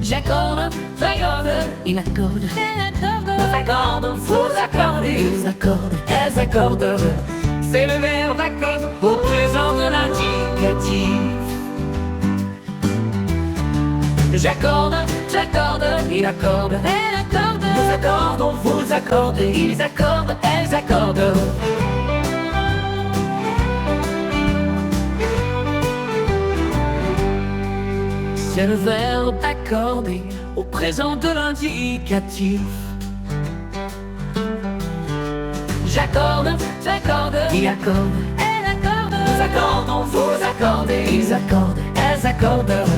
J'accorde, j'accorde, il accorde, nous accordons, vous accordez, ils accordent, elles accordent. C'est le verbe accord au présent de l'indicatif. J'accorde, j'accorde, il accorde, elle accorde, nous accordons, vous accordez, ils accordent, elles accordent. C'est le verbe accorder au présent de l'indicatif. J'accorde, j'accorde, il accorde, elle accorde, nous accordons, vous accordez, ils accordent, elles accordent.